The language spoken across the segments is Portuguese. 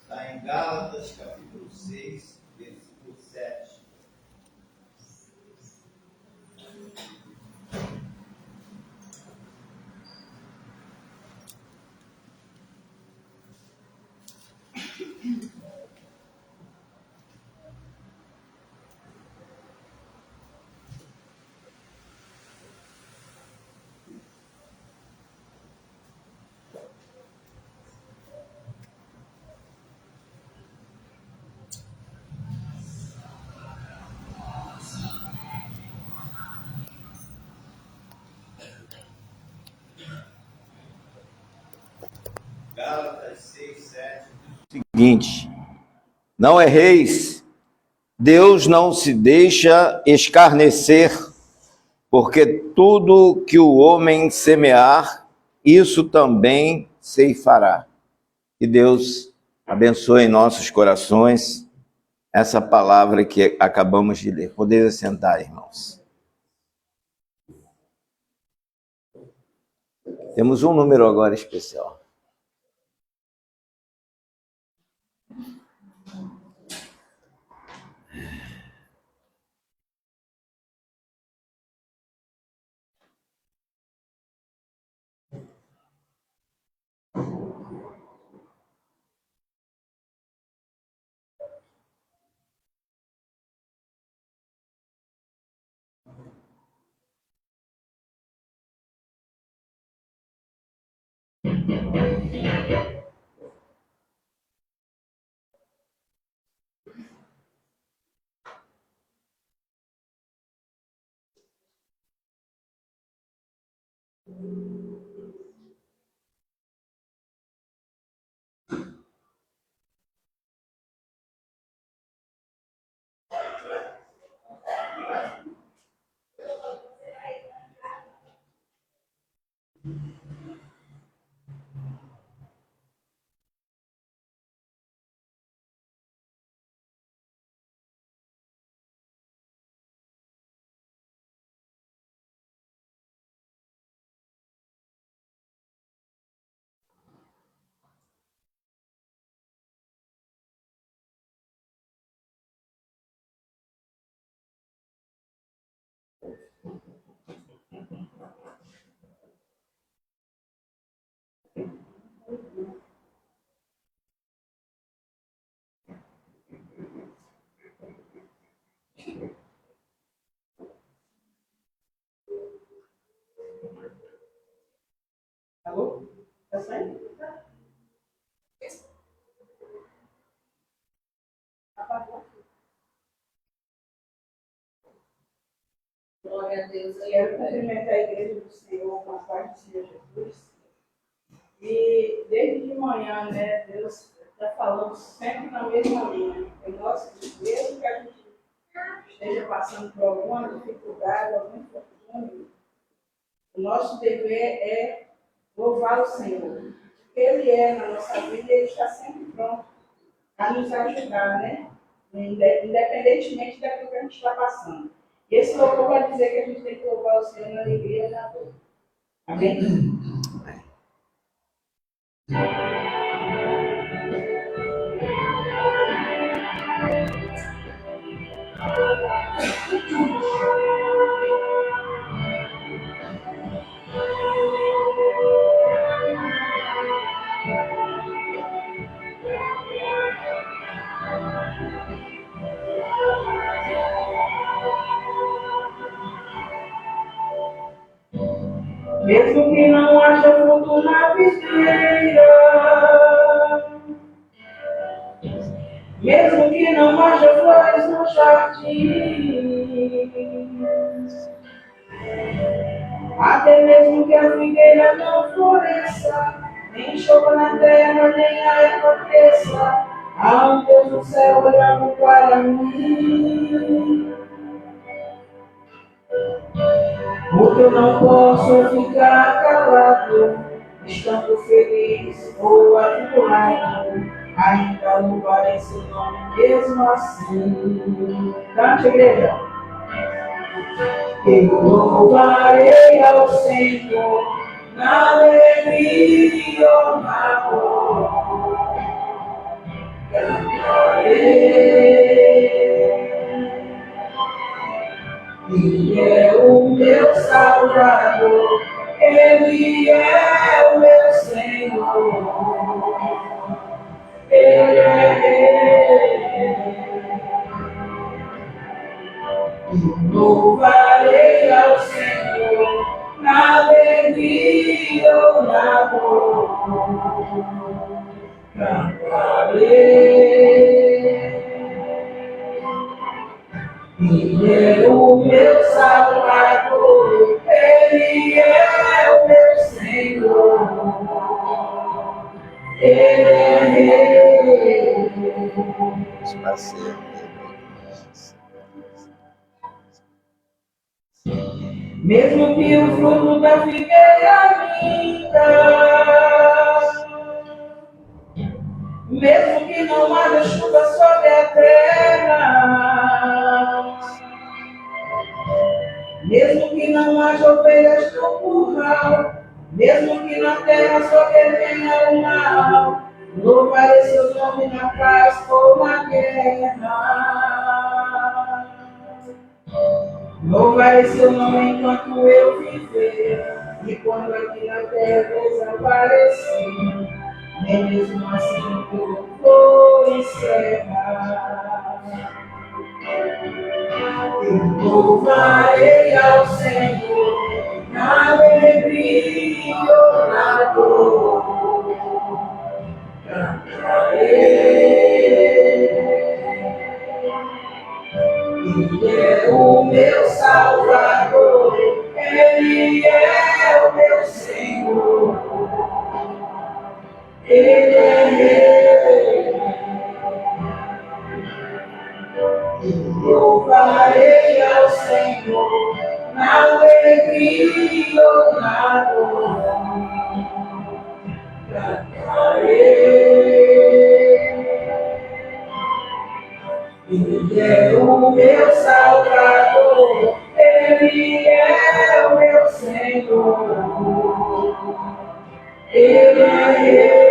Está em Gálatas, capítulo 6, versículo 7. Gálatas 6, 7. Seguinte: não erreis, Deus não se deixa escarnecer, porque tudo que o homem semear, isso também ceifará. Que Deus abençoe em nossos corações essa palavra que acabamos de ler. Podeis assentar, irmãos. Temos um número agora especial. Alô? Tá saindo? Apagou? Glória a Deus. Eu quero cumprimentar a igreja do Senhor com a paz do Senhor Jesus. E desde de manhã, né, Deus está falando sempre na mesma linha. Mesmo que a gente esteja passando por alguma dificuldade, algum infortúnio, o nosso dever é louvar o Senhor. Ele é na nossa vida e Ele está sempre pronto a nos ajudar, né? Independentemente daquilo que a gente está passando. E esse louvor vai dizer que a gente tem que louvar o Senhor na alegria e na dor. Amém? Mesmo que não haja fruto na videira, mesmo que não haja flores no jardim, até mesmo que a figueira não floresça, nem chova na terra, nem a erva cresça, há um Deus no céu olhando para mim. Porque eu não posso ficar calado, estando feliz ou atribulado, ainda louvarei seu nome mesmo assim. Cante, igreja. Eu louvarei ao Senhor na alegria ou na dor. Ele é o meu Salvador, Ele é o meu Senhor, Ele é Rei. Louvarei ao Senhor na alegria ou na dor, cantarei. Ele é o meu Salvador, Ele é o meu Senhor, Ele é Rei. Mesmo que o fruto da figueira minta, mesmo que não haja chuva sobre a terra, mesmo que não haja ovelhas no curral, mesmo que na terra sobrevenha o mal, louvarei seu nome na paz ou na guerra. Louvarei seu nome enquanto eu viver, e quando aqui na terra desaparecer, nem mesmo assim eu vou encerrar. Eu louvarei ao Senhor na alegria ou na dor, cantarei. Ele é o meu Salvador, Ele é o meu Senhor, Ele é Rei. Louvarei ao Senhor na alegria ou na dor, cantarei. Ele é o meu Salvador, Ele é o meu Senhor, Ele é Rei.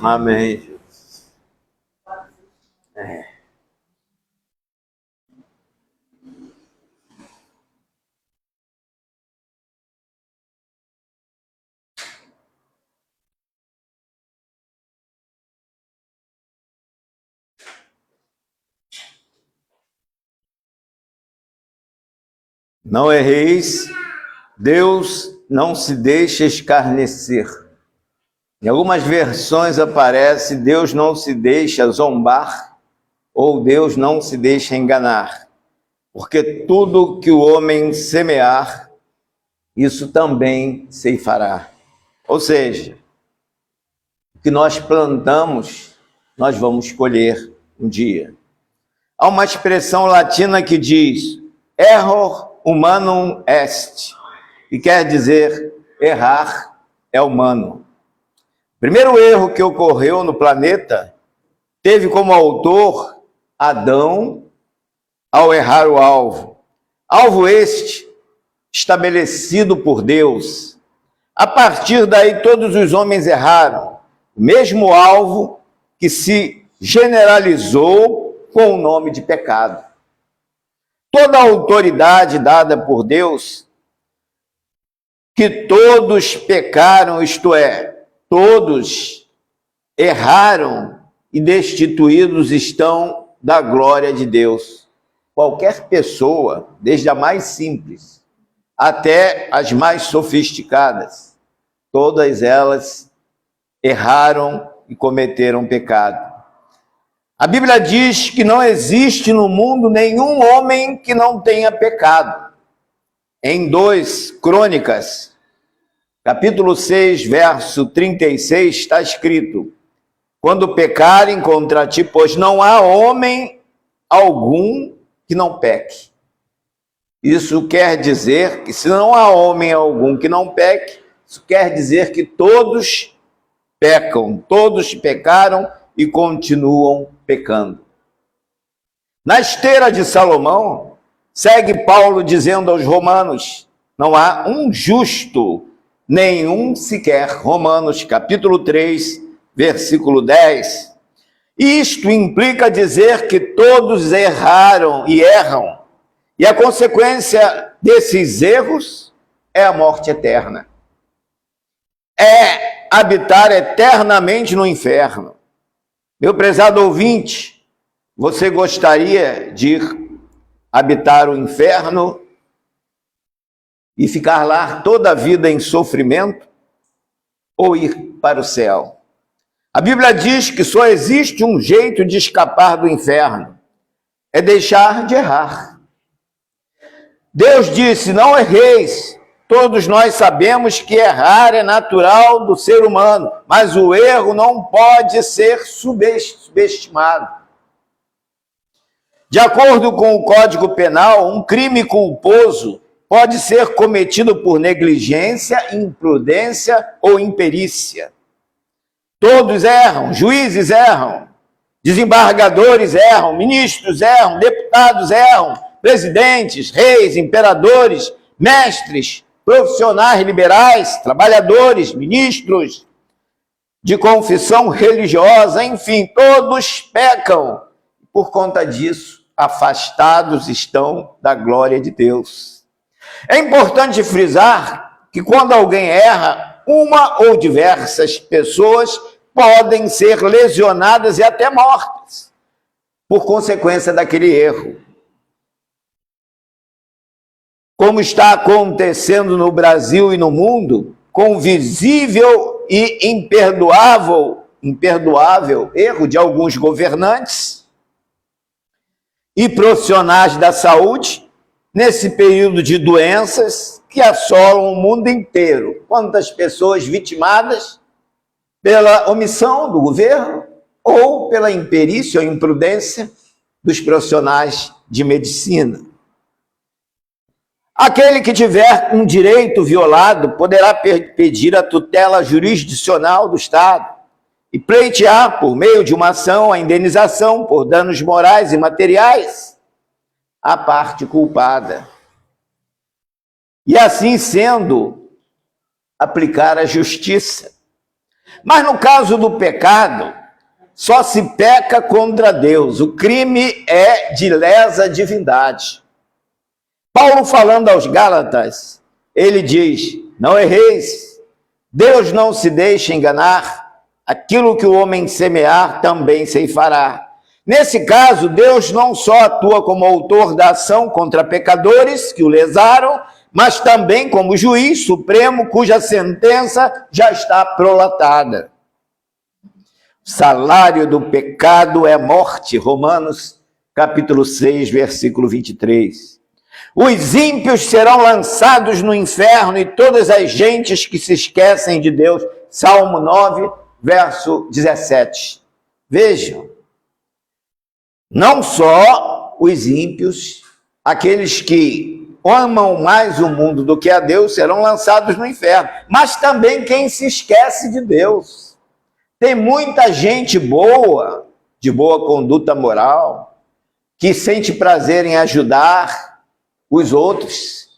Amém, Jesus. Não erreis, Deus não se deixa escarnecer. Em algumas versões aparece Deus não se deixa zombar ou Deus não se deixa enganar. Porque tudo que o homem semear, isso também ceifará. Ou seja, o que nós plantamos, nós vamos colher um dia. Há uma expressão latina que diz error humanum est, que quer dizer errar é humano. O primeiro erro que ocorreu no planeta teve como autor Adão ao errar o alvo. Alvo este estabelecido por Deus. A partir daí todos os homens erraram. O mesmo alvo que se generalizou com o nome de pecado. Toda a autoridade dada por Deus, que todos pecaram, isto é, todos erraram e destituídos estão da glória de Deus. Qualquer pessoa, desde a mais simples até as mais sofisticadas, todas elas erraram e cometeram pecado. A Bíblia diz que não existe no mundo nenhum homem que não tenha pecado. Em 2 Crônicas, capítulo 6, verso 36, está escrito: quando pecarem contra ti, pois não há homem algum que não peque. Isso quer dizer que se não há homem algum que não peque, isso quer dizer que todos pecam, todos pecaram e continuam pecando. Na esteira de Salomão, segue Paulo dizendo aos romanos: não há um justo nenhum sequer. Romanos capítulo 3, versículo 10. Isto implica dizer que todos erraram e erram, e a consequência desses erros é a morte eterna. É habitar eternamente no inferno. Meu prezado ouvinte, você gostaria de ir habitar o inferno e ficar lá toda a vida em sofrimento, ou ir para o céu? A Bíblia diz que só existe um jeito de escapar do inferno: é deixar de errar. Deus disse: não erreis. Todos nós sabemos que errar é natural do ser humano, mas o erro não pode ser subestimado. De acordo com o Código Penal, um crime culposo pode ser cometido por negligência, imprudência ou imperícia. Todos erram, juízes erram, desembargadores erram, ministros erram, deputados erram, presidentes, reis, imperadores, mestres, profissionais liberais, trabalhadores, ministros de confissão religiosa, enfim, todos pecam. Por conta disso, afastados estão da glória de Deus. É importante frisar que quando alguém erra, uma ou diversas pessoas podem ser lesionadas e até mortas por consequência daquele erro. Como está acontecendo no Brasil e no mundo, com visível e imperdoável erro de alguns governantes e profissionais da saúde, nesse período de doenças que assolam o mundo inteiro. Quantas pessoas vitimadas pela omissão do governo ou pela imperícia ou imprudência dos profissionais de medicina. Aquele que tiver um direito violado poderá pedir a tutela jurisdicional do Estado e pleitear, por meio de uma ação, a indenização por danos morais e materiais à parte culpada. E assim sendo, aplicar a justiça. Mas no caso do pecado, só se peca contra Deus. O crime é de lesa divindade. Paulo, falando aos Gálatas, ele diz: não erreis, Deus não se deixa enganar, aquilo que o homem semear também ceifará. Nesse caso, Deus não só atua como autor da ação contra pecadores que o lesaram, mas também como juiz supremo cuja sentença já está prolatada. O salário do pecado é morte, Romanos capítulo 6, versículo 23. Os ímpios serão lançados no inferno e todas as gentes que se esquecem de Deus. Salmo 9, verso 17. Vejam, não só os ímpios, aqueles que amam mais o mundo do que a Deus, serão lançados no inferno, mas também quem se esquece de Deus. Tem muita gente boa, de boa conduta moral, que sente prazer em ajudar os outros,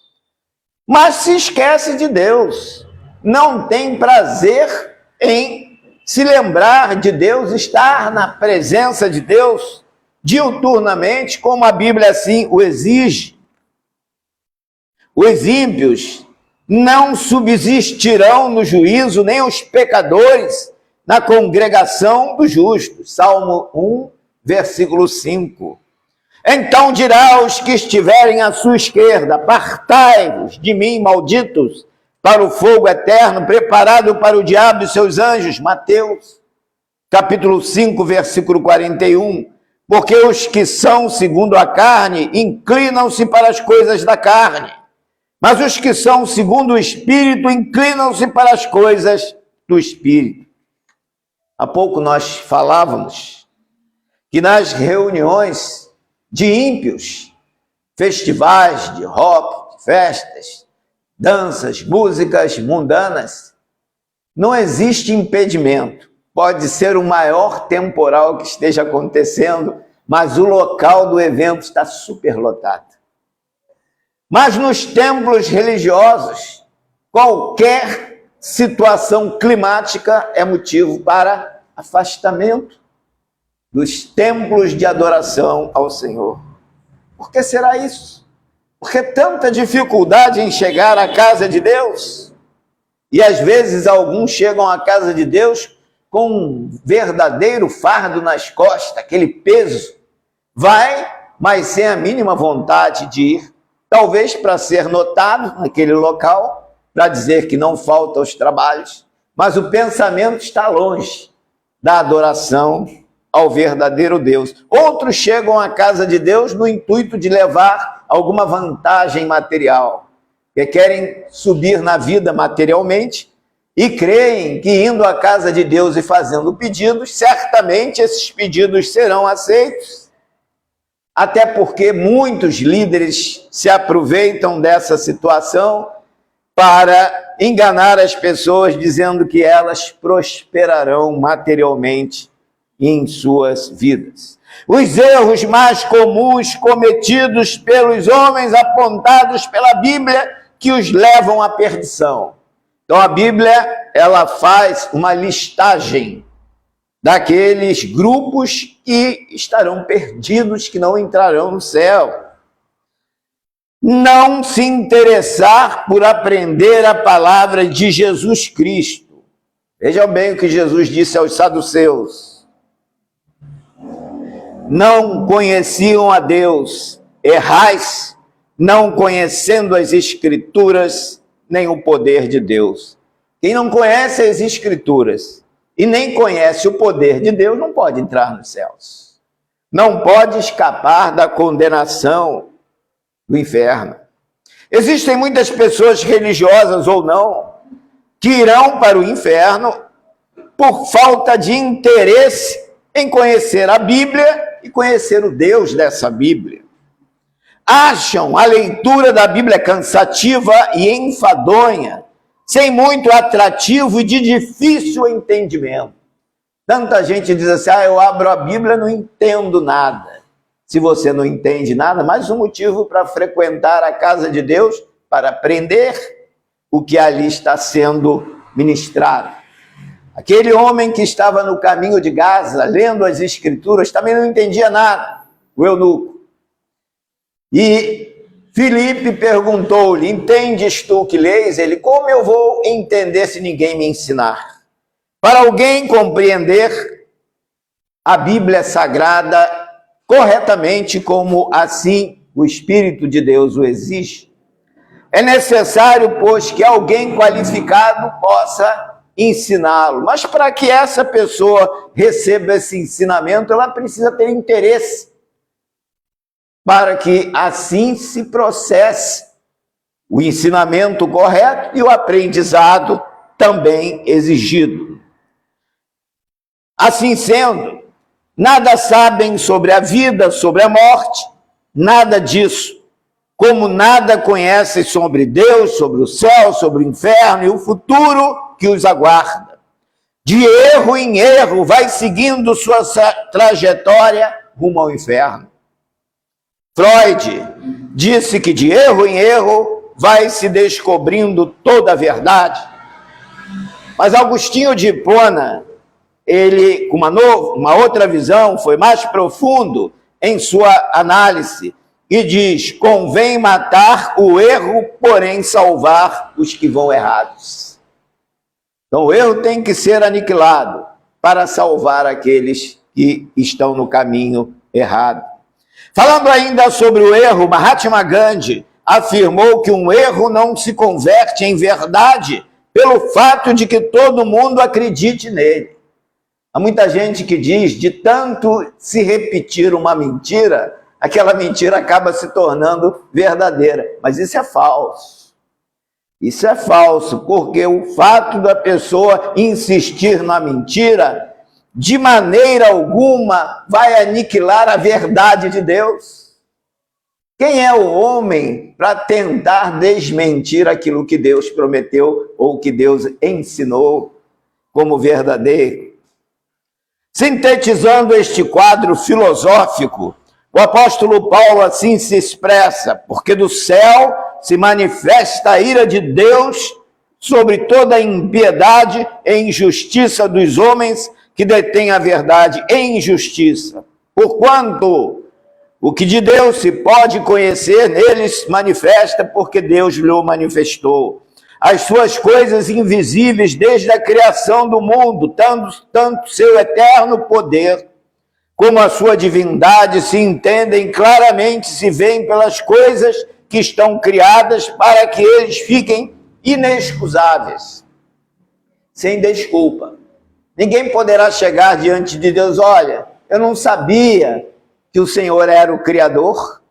mas se esquece de Deus, não tem prazer em se lembrar de Deus, estar na presença de Deus diuturnamente, como a Bíblia assim o exige. Os ímpios não subsistirão no juízo, nem os pecadores na congregação dos justos. Salmo 1, versículo 5. Então dirá aos que estiverem à sua esquerda: apartai-vos de mim, malditos, para o fogo eterno, preparado para o diabo e seus anjos. Mateus, capítulo 5, versículo 41. Porque os que são segundo a carne inclinam-se para as coisas da carne, mas os que são segundo o Espírito inclinam-se para as coisas do Espírito. Há pouco nós falávamos que nas reuniões de ímpios, festivais de rock, festas, danças, músicas mundanas, não existe impedimento. Pode ser o maior temporal que esteja acontecendo, mas o local do evento está superlotado. Mas nos templos religiosos, qualquer situação climática é motivo para afastamento dos templos de adoração ao Senhor. Por que será isso? Por que tanta dificuldade em chegar à casa de Deus? E às vezes alguns chegam à casa de Deus com um verdadeiro fardo nas costas, aquele peso. Vai, mas sem a mínima vontade de ir, talvez para ser notado naquele local, para dizer que não falta aos trabalhos, mas o pensamento está longe da adoração ao verdadeiro Deus. Outros chegam à casa de Deus no intuito de levar alguma vantagem material, que querem subir na vida materialmente e creem que indo à casa de Deus e fazendo pedidos, certamente esses pedidos serão aceitos. Até porque muitos líderes se aproveitam dessa situação para enganar as pessoas, dizendo que elas prosperarão materialmente em suas vidas. Os erros mais comuns cometidos pelos homens apontados pela Bíblia que os levam à perdição. Então a Bíblia, ela faz uma listagem daqueles grupos que estarão perdidos, que não entrarão no céu. Não se interessar por aprender a palavra de Jesus Cristo. Vejam bem o que Jesus disse aos saduceus. Não conheciam a Deus, errais, não conhecendo as Escrituras, nem o poder de Deus. Quem não conhece as Escrituras e nem conhece o poder de Deus, não pode entrar nos céus. Não pode escapar da condenação do inferno. Existem muitas pessoas religiosas ou não, que irão para o inferno por falta de interesse em conhecer a Bíblia e conhecer o Deus dessa Bíblia. Acham a leitura da Bíblia cansativa e enfadonha, sem muito atrativo e de difícil entendimento. Tanta gente diz assim, eu abro a Bíblia e não entendo nada. Se você não entende nada, mais um motivo para frequentar a casa de Deus, para aprender o que ali está sendo ministrado. Aquele homem que estava no caminho de Gaza, lendo as Escrituras, também não entendia nada, o eunuco. E Filipe perguntou-lhe, entendes tu que lês? Ele, como eu vou entender se ninguém me ensinar? Para alguém compreender a Bíblia Sagrada corretamente, como assim o Espírito de Deus o exige, é necessário, pois, que alguém qualificado possa ensiná-lo. Mas para que essa pessoa receba esse ensinamento, ela precisa ter interesse, para que assim se processe o ensinamento correto e o aprendizado também exigido. Assim sendo, nada sabem sobre a vida, sobre a morte, nada disso. Como nada conhecem sobre Deus, sobre o céu, sobre o inferno e o futuro que os aguarda. De erro em erro, vai seguindo sua trajetória rumo ao inferno. Freud disse que de erro em erro vai se descobrindo toda a verdade. Mas Agostinho de Hipona, ele, com uma outra visão, foi mais profundo em sua análise e diz, convém matar o erro, porém salvar os que vão errados. Então o erro tem que ser aniquilado para salvar aqueles que estão no caminho errado. Falando ainda sobre o erro, Mahatma Gandhi afirmou que um erro não se converte em verdade pelo fato de que todo mundo acredite nele. Há muita gente que diz, de tanto se repetir uma mentira, aquela mentira acaba se tornando verdadeira. Mas isso é falso. Isso é falso, porque o fato da pessoa insistir na mentira, de maneira alguma, vai aniquilar a verdade de Deus. Quem é o homem para tentar desmentir aquilo que Deus prometeu ou que Deus ensinou como verdadeiro? Sintetizando este quadro filosófico, o apóstolo Paulo assim se expressa, porque do céu se manifesta a ira de Deus sobre toda a impiedade e injustiça dos homens que detêm a verdade em injustiça. Porquanto o que de Deus se pode conhecer neles manifesta, porque Deus lhe manifestou. As suas coisas invisíveis desde a criação do mundo, tanto seu eterno poder como a sua divindade se entendem claramente, se veem pelas coisas que estão criadas, para que eles fiquem inexcusáveis, sem desculpa. Ninguém poderá chegar diante de Deus: olha, eu não sabia que o Senhor era o Criador,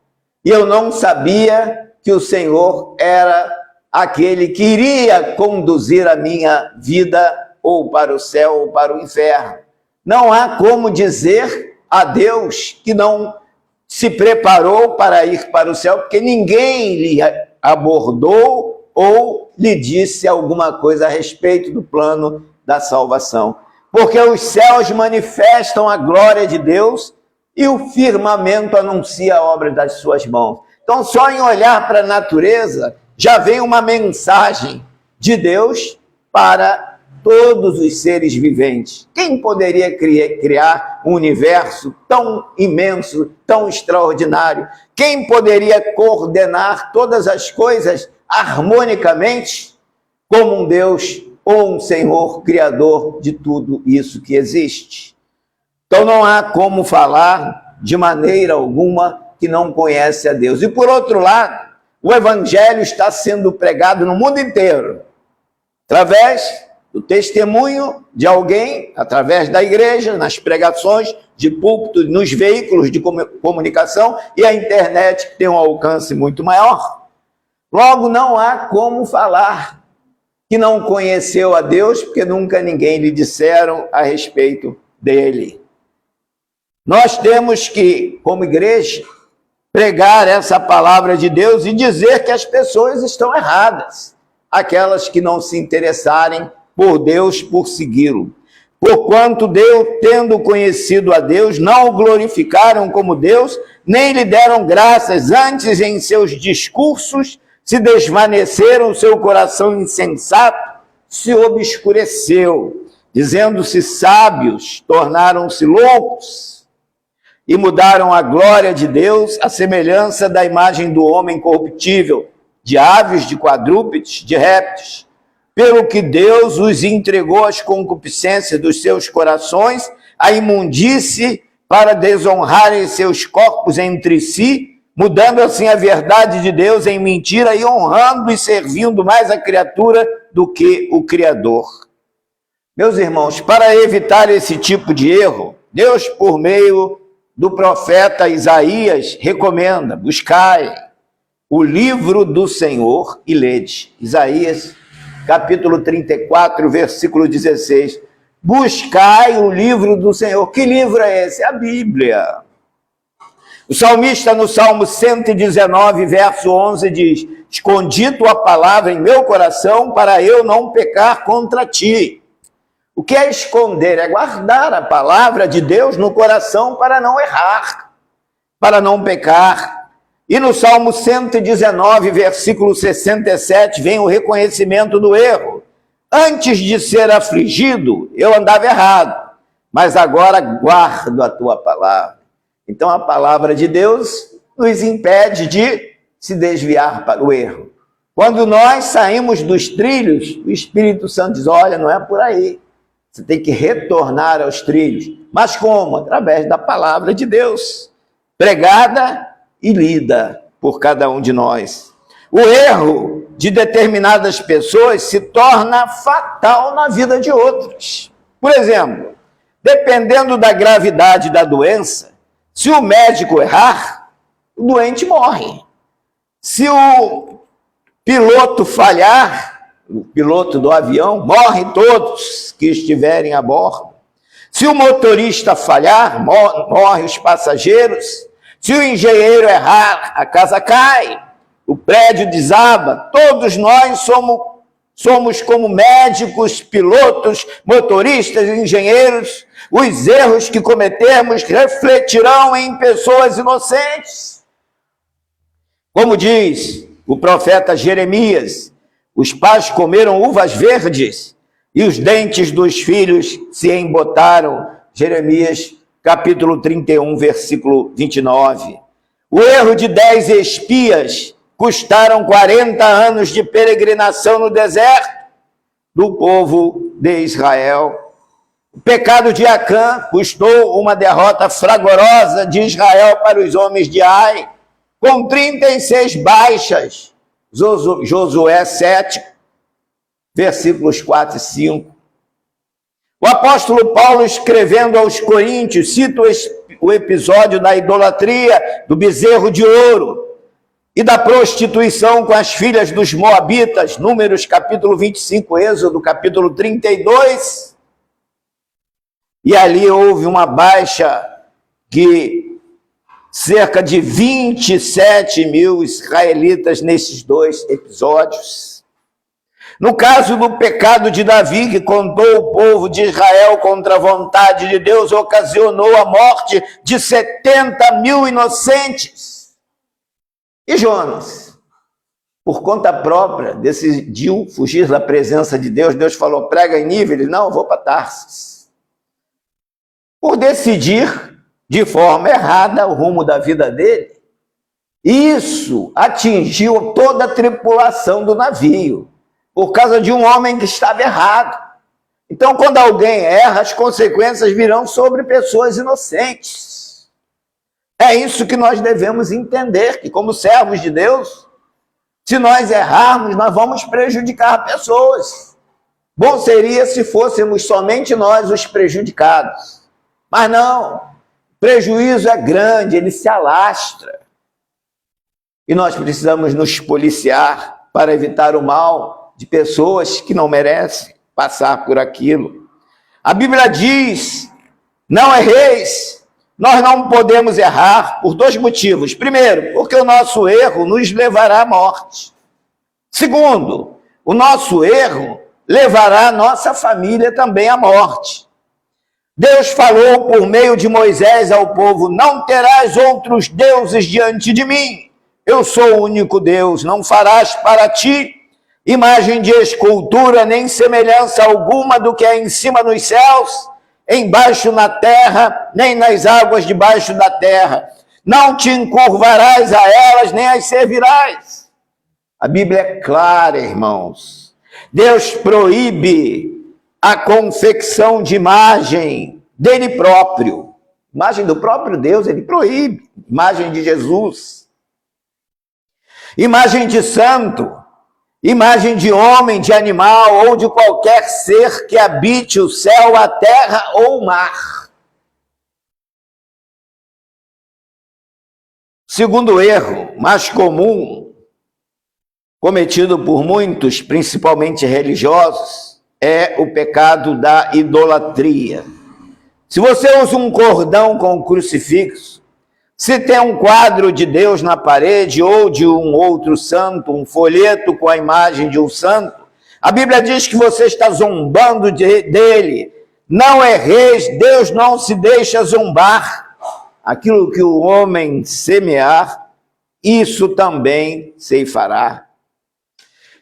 e eu não sabia que o Senhor era aquele que iria conduzir a minha vida ou para o céu ou para o inferno. Não há como dizer a Deus que não se preparou para ir para o céu, porque ninguém lhe abordou ou lhe disse alguma coisa a respeito do plano da salvação. Porque os céus manifestam a glória de Deus e o firmamento anuncia a obra das suas mãos. Então, só em olhar para a natureza, já vem uma mensagem de Deus para todos os seres viventes. Quem poderia criar um universo tão imenso, tão extraordinário? Quem poderia coordenar todas as coisas harmonicamente como um Deus ou um Senhor criador de tudo isso que existe? Então não há como falar de maneira alguma que não conhece a Deus. E por outro lado, o evangelho está sendo pregado no mundo inteiro, através do testemunho de alguém, através da igreja, nas pregações, de púlpito, nos veículos de comunicação, e a internet, que tem um alcance muito maior. Logo, não há como falar que não conheceu a Deus, porque nunca ninguém lhe disseram a respeito dele. Nós temos que, como igreja, pregar essa palavra de Deus e dizer que as pessoas estão erradas, aquelas que não se interessarem por Deus, por segui-lo. Porquanto Deus, tendo conhecido a Deus, não o glorificaram como Deus, nem lhe deram graças, antes em seus discursos se desvaneceram, seu coração insensato se obscureceu, dizendo-se sábios, tornaram-se loucos, e mudaram a glória de Deus, a semelhança da imagem do homem corruptível, de aves, de quadrúpedes, de répteis, pelo que Deus os entregou às concupiscências dos seus corações, à imundície, para desonrarem seus corpos entre si, mudando assim a verdade de Deus em mentira e honrando e servindo mais a criatura do que o Criador. Meus irmãos, para evitar esse tipo de erro, Deus, por meio do profeta Isaías, recomenda: buscai o livro do Senhor e lede. Isaías, capítulo 34, versículo 16. Buscai o livro do Senhor. Que livro é esse? A Bíblia. O salmista, no Salmo 119, verso 11, diz: escondi tua palavra em meu coração para eu não pecar contra ti. O que é esconder? É guardar a palavra de Deus no coração para não errar, para não pecar. E no Salmo 119, versículo 67, vem o reconhecimento do erro. Antes de ser afligido, eu andava errado, mas agora guardo a tua palavra. Então a palavra de Deus nos impede de se desviar para o erro. Quando nós saímos dos trilhos, o Espírito Santo diz: olha, não é por aí. Você tem que retornar aos trilhos. Mas como? Através da palavra de Deus, pregada e lida por cada um de nós. O erro de determinadas pessoas se torna fatal na vida de outras. Por exemplo, dependendo da gravidade da doença, se o médico errar, o doente morre. Se o piloto falhar, o piloto do avião, morrem todos que estiverem a bordo. Se o motorista falhar, morrem os passageiros. Se o engenheiro errar, a casa cai, o prédio desaba. Todos nós somos como médicos, pilotos, motoristas, engenheiros. Os erros que cometemos refletirão em pessoas inocentes. Como diz o profeta Jeremias, Os pais comeram uvas verdes e os dentes dos filhos se embotaram. Jeremias, capítulo 31, versículo 29. O erro de 10 espias custaram 40 anos de peregrinação no deserto do povo de Israel. O pecado de Acã custou uma derrota fragorosa de Israel para os homens de Ai, com 36 baixas. Josué 7, versículos 4 e 5. O apóstolo Paulo, escrevendo aos Coríntios, cita o episódio da idolatria, do bezerro de ouro e da prostituição com as filhas dos moabitas, Números capítulo 25, Êxodo capítulo 32. E ali houve uma baixa que cerca de 27 mil israelitas nesses dois episódios. No caso do pecado de Davi, que contou o povo de Israel contra a vontade de Deus, ocasionou a morte de 70 mil inocentes. E Jonas, por conta própria, decidiu fugir da presença de Deus. Deus falou, prega em Nínive. Ele, não, eu vou para Tarsis. Por decidir de forma errada o rumo da vida dele, isso atingiu toda a tripulação do navio, por causa de um homem que estava errado. Então, quando alguém erra, as consequências virão sobre pessoas inocentes. É isso que nós devemos entender, que como servos de Deus, se nós errarmos, nós vamos prejudicar pessoas. Bom seria se fôssemos somente nós os prejudicados. Mas não, o prejuízo é grande, ele se alastra. E nós precisamos nos policiar para evitar o mal de pessoas que não merecem passar por aquilo. A Bíblia diz, não erreis. Nós não podemos errar por dois motivos. Primeiro, porque o nosso erro nos levará à morte. Segundo, o nosso erro levará a nossa família também à morte. Deus falou por meio de Moisés ao povo, não terás outros deuses diante de mim. Eu sou o único Deus, não farás para ti imagem de escultura, nem semelhança alguma do que é em cima nos céus, embaixo na terra, nem nas águas debaixo da terra. Não te encurvarás a elas, nem as servirás. A Bíblia é clara, irmãos. Deus proíbe a confecção de imagem dele próprio. Imagem do próprio Deus, ele proíbe. Imagem de Jesus. Imagem de santo. Imagem de homem, de animal ou de qualquer ser que habite o céu, a terra ou o mar. Segundo erro mais comum, cometido por muitos, principalmente religiosos, é o pecado da idolatria. Se você usa um cordão com crucifixo, se tem um quadro de Deus na parede ou de um outro santo, um folheto com a imagem de um santo, a Bíblia diz que você está zombando dele. Não erreis, Deus não se deixa zombar. Aquilo que o homem semear, isso também ceifará.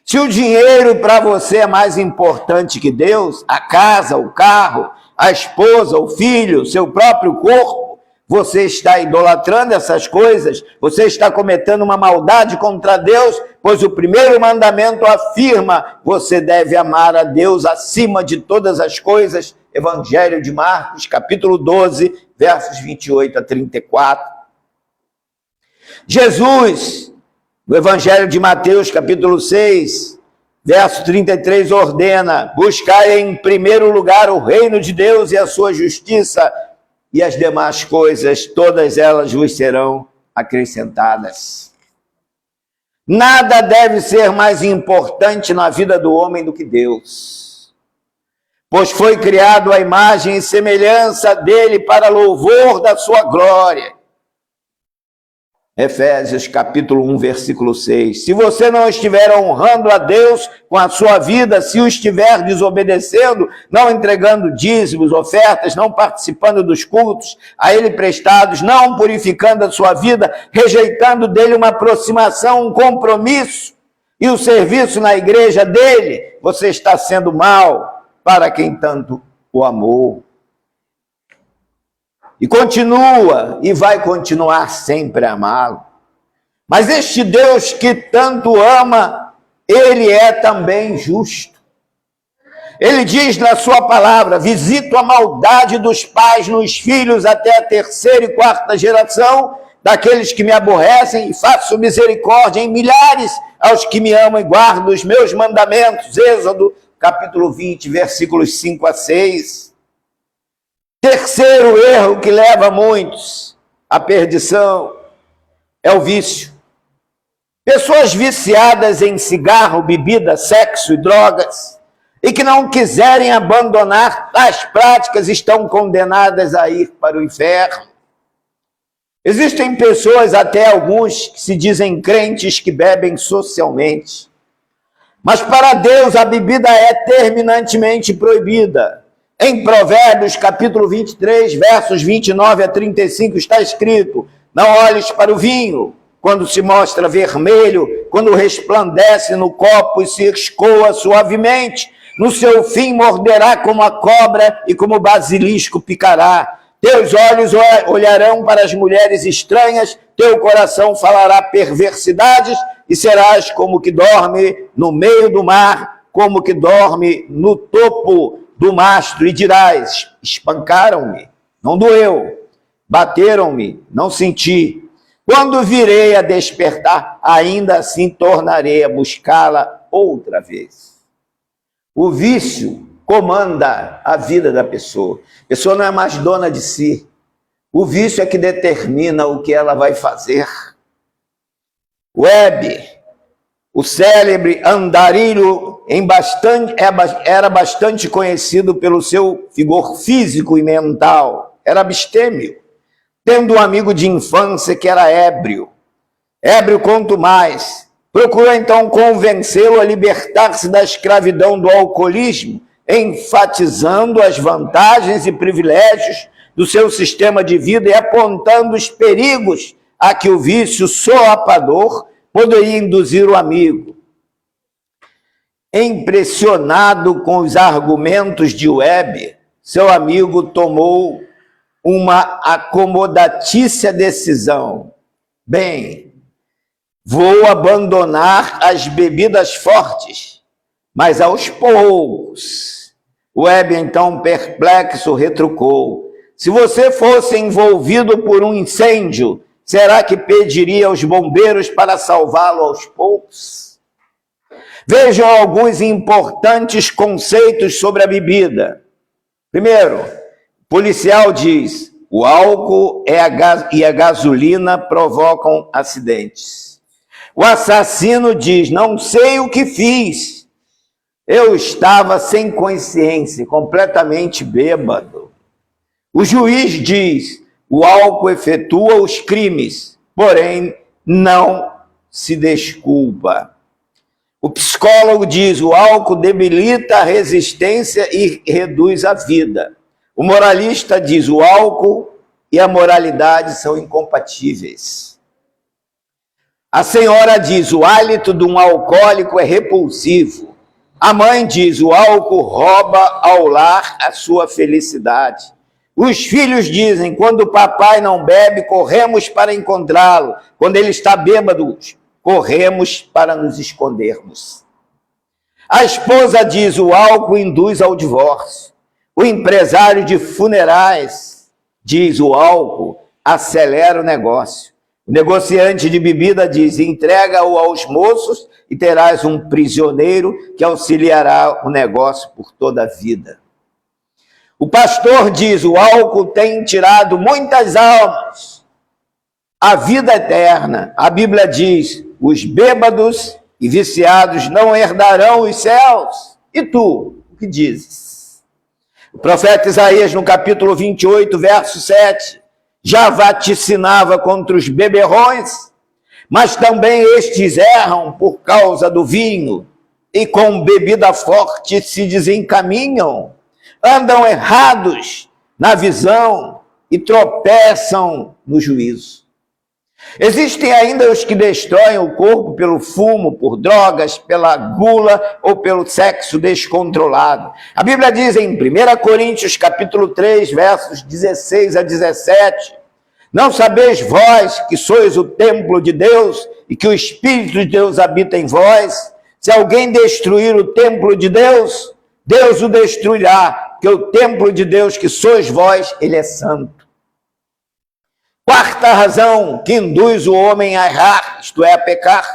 Se o dinheiro para você é mais importante que Deus, a casa, o carro, a esposa, o filho, seu próprio corpo, você está idolatrando essas coisas, você está cometendo uma maldade contra Deus, pois o primeiro mandamento afirma, você deve amar a Deus acima de todas as coisas. Evangelho de Marcos, capítulo 12, versos 28 a 34. Jesus, no Evangelho de Mateus, capítulo 6, verso 33, ordena, buscai em primeiro lugar o reino de Deus e a sua justiça, e as demais coisas, todas elas vos serão acrescentadas. Nada deve ser mais importante na vida do homem do que Deus, pois foi criado à imagem e semelhança dele para louvor da sua glória. Efésios capítulo 1, versículo 6. Se você não estiver honrando a Deus com a sua vida, se o estiver desobedecendo, não entregando dízimos, ofertas, não participando dos cultos a ele prestados, não purificando a sua vida, rejeitando dele uma aproximação, um compromisso, E o serviço na igreja dele, você está sendo mal para quem tanto o amou. E continua, e vai continuar sempre a amá-lo. Mas este Deus que tanto ama, ele é também justo. Ele diz na sua palavra: visito a maldade dos pais nos filhos até a terceira e quarta geração daqueles que me aborrecem, e faço misericórdia em milhares aos que me amam e guardam os meus mandamentos. Êxodo, capítulo 20, versículos 5 a 6. Terceiro erro que leva muitos à perdição é o vício. Pessoas viciadas em cigarro, bebida, sexo e drogas, e que não quiserem abandonar tais práticas, estão condenadas a ir para o inferno. Existem pessoas, até alguns, que se dizem crentes, que bebem socialmente. Mas para Deus a bebida é terminantemente proibida. Em Provérbios, capítulo 23, versos 29 a 35, está escrito: não olhes para o vinho quando se mostra vermelho, quando resplandece no copo e se escoa suavemente. No seu fim morderá como a cobra e como o basilisco picará. Teus olhos olharão para as mulheres estranhas, teu coração falará perversidades, e serás como que dorme no meio do mar, como que dorme no topo do mastro, e dirás: espancaram-me, não doeu, bateram-me, não senti. Quando virei a despertar, ainda assim tornarei a buscá-la outra vez. O vício comanda a vida da pessoa. A pessoa não é mais dona de si. O vício é que determina o que ela vai fazer. Webb, o célebre andarilho, era bastante conhecido pelo seu vigor físico e mental. Era abstêmio, tendo um amigo de infância que era ébrio. Ébrio quanto mais. Procurou então convencê-lo a libertar-se da escravidão do alcoolismo, enfatizando as vantagens e privilégios do seu sistema de vida e apontando os perigos a que o vício soapador poderia induzir o amigo. Impressionado com os argumentos de Webb, seu amigo tomou uma acomodatícia decisão. Bem, vou abandonar as bebidas fortes, mas aos poucos. Webb, então, perplexo, retrucou: se você fosse envolvido por um incêndio, será que pediria aos bombeiros para salvá-lo aos poucos? Vejam alguns importantes conceitos sobre a bebida. Primeiro, o policial diz: o álcool e a gasolina provocam acidentes. O assassino diz: não sei o que fiz. Eu estava sem consciência, completamente bêbado. O juiz diz: o álcool efetua os crimes, porém não se desculpa. O psicólogo diz: o álcool debilita a resistência e reduz a vida. O moralista diz: o álcool e a moralidade são incompatíveis. A senhora diz: o hálito de um alcoólico é repulsivo. A mãe diz: o álcool rouba ao lar a sua felicidade. Os filhos dizem: quando o papai não bebe, corremos para encontrá-lo. Quando ele está bêbado, corremos para nos escondermos. A esposa diz: o álcool induz ao divórcio. O empresário de funerais diz: o álcool acelera o negócio. O negociante de bebida diz: entrega-o aos moços e terás um prisioneiro que auxiliará o negócio por toda a vida. O pastor diz: o álcool tem tirado muitas almas. A vida eterna, a Bíblia diz: os bêbados e viciados não herdarão os céus. E tu, o que dizes? O profeta Isaías, no capítulo 28, verso 7, já vaticinava contra os beberrões, mas também estes erram por causa do vinho, e com bebida forte se desencaminham, andam errados na visão e tropeçam no juízo. Existem ainda os que destroem o corpo pelo fumo, por drogas, pela gula ou pelo sexo descontrolado. A Bíblia diz em 1 Coríntios capítulo 3, versos 16 a 17, não sabeis vós que sois o templo de Deus e que o Espírito de Deus habita em vós? Se alguém destruir o templo de Deus, Deus o destruirá, porque o templo de Deus que sois vós, ele é santo. Quarta razão que induz o homem a errar, isto é, a pecar,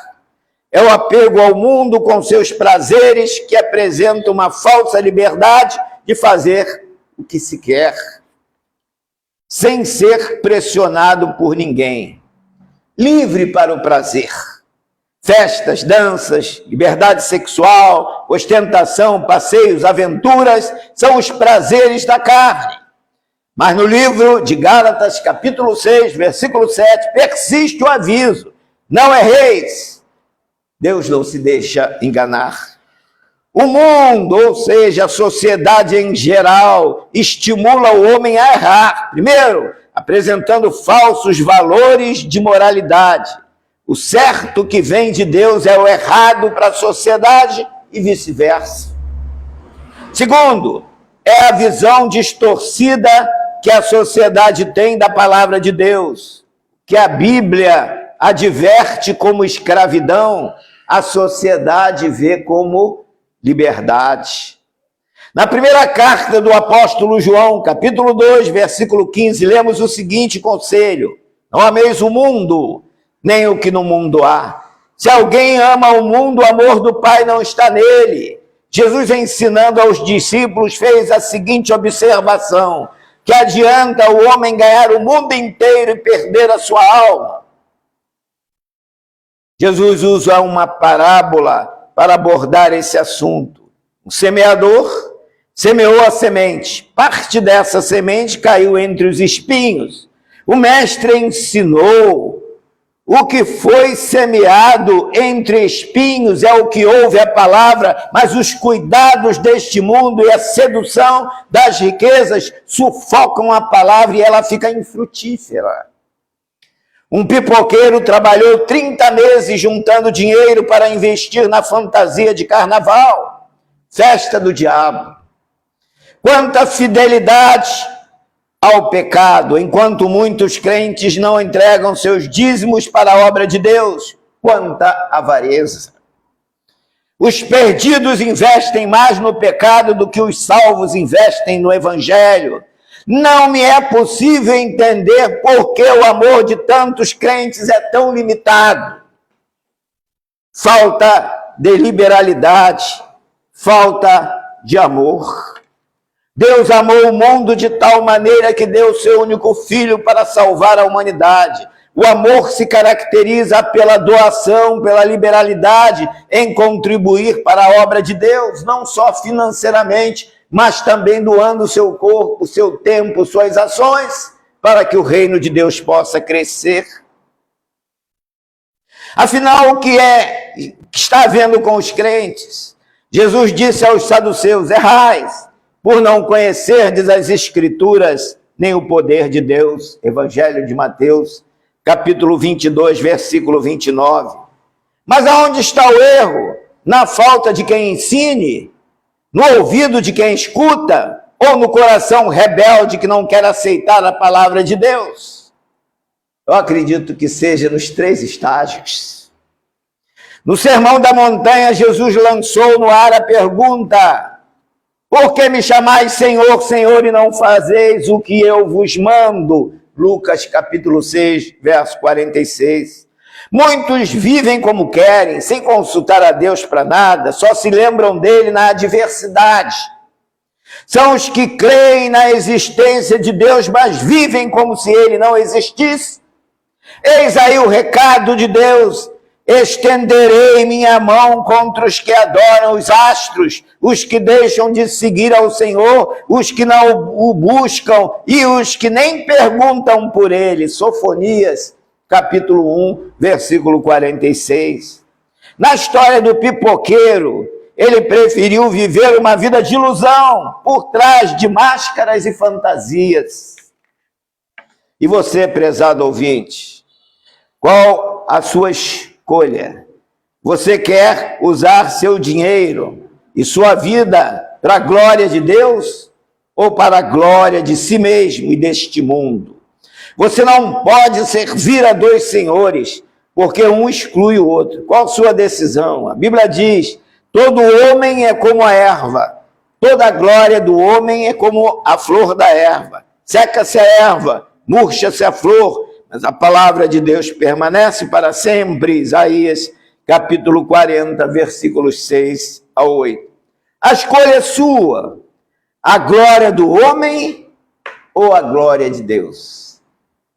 é o apego ao mundo com seus prazeres, que apresenta uma falsa liberdade de fazer o que se quer, sem ser pressionado por ninguém. Livre para o prazer. Festas, danças, liberdade sexual, ostentação, passeios, aventuras, são os prazeres da carne. Mas no livro de Gálatas, capítulo 6, versículo 7, persiste o aviso: não erreis. Deus não se deixa enganar. O mundo, ou seja, a sociedade em geral, estimula o homem a errar. Primeiro, apresentando falsos valores de moralidade. O certo que vem de Deus é o errado para a sociedade e vice-versa. Segundo, é a visão distorcida que a sociedade tem da palavra de Deus, que a Bíblia adverte como escravidão, a sociedade vê como liberdade. Na primeira carta do apóstolo João, capítulo 2, versículo 15, lemos o seguinte conselho: não ameis o mundo, nem o que no mundo há. Se alguém ama o mundo, o amor do Pai não está nele. Jesus, ensinando aos discípulos, fez a seguinte observação: que adianta o homem ganhar o mundo inteiro e perder a sua alma? Jesus usa uma parábola para abordar esse assunto. O semeador semeou a semente. Parte dessa semente caiu entre os espinhos. O mestre ensinou: o que foi semeado entre espinhos é o que ouve a palavra, mas os cuidados deste mundo e a sedução das riquezas sufocam a palavra e ela fica infrutífera. Um pipoqueiro trabalhou 30 meses juntando dinheiro para investir na fantasia de carnaval, festa do diabo. Quanta fidelidade ao pecado, enquanto muitos crentes não entregam seus dízimos para a obra de Deus. Quanta avareza. Os perdidos investem mais no pecado do que os salvos investem no evangelho. Não me é possível entender por que o amor de tantos crentes é tão limitado. Falta de liberalidade, falta de amor. Deus amou o mundo de tal maneira que deu seu único filho para salvar a humanidade. O amor se caracteriza pela doação, pela liberalidade em contribuir para a obra de Deus, não só financeiramente, mas também doando o seu corpo, o seu tempo, suas ações, para que o reino de Deus possa crescer. Afinal, o que está havendo com os crentes? Jesus disse aos saduceus: errais, por não conhecerdes as Escrituras, nem o poder de Deus. Evangelho de Mateus, capítulo 22, versículo 29. Mas aonde está o erro? Na falta de quem ensine? No ouvido de quem escuta? Ou no coração rebelde que não quer aceitar a palavra de Deus? Eu acredito que seja nos 3 estágios. No Sermão da Montanha, Jesus lançou no ar a pergunta: por que me chamais Senhor, Senhor, e não fazeis o que eu vos mando? Lucas capítulo 6, verso 46. Muitos vivem como querem, sem consultar a Deus para nada, só se lembram dele na adversidade. São os que creem na existência de Deus, mas vivem como se ele não existisse. Eis aí o recado de Deus: estenderei minha mão contra os que adoram os astros, os que deixam de seguir ao Senhor, os que não o buscam e os que nem perguntam por ele. Sofonias, capítulo 1, versículo 46. Na história do pipoqueiro, ele preferiu viver uma vida de ilusão, por trás de máscaras e fantasias. E você, prezado ouvinte, Qual a sua escolha? Você quer usar seu dinheiro e sua vida para a glória de Deus ou para a glória de si mesmo e deste mundo? Você não pode servir a dois senhores, porque um exclui o outro. Qual a sua decisão? A Bíblia diz: todo homem é como a erva, toda a glória do homem é como a flor da erva. Seca-se a erva, murcha-se a flor, mas a palavra de Deus permanece para sempre. Isaías, capítulo 40, versículos 6 a 8. A escolha é sua: a glória do homem ou a glória de Deus?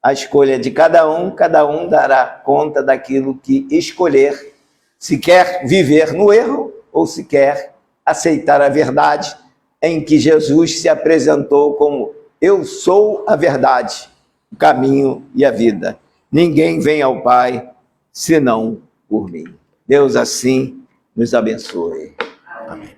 A escolha é de cada um dará conta daquilo que escolher, se quer viver no erro ou se quer aceitar a verdade em que Jesus se apresentou como: eu sou a verdade, o caminho e a vida. Ninguém vem ao Pai senão por mim. Deus assim nos abençoe. Amém.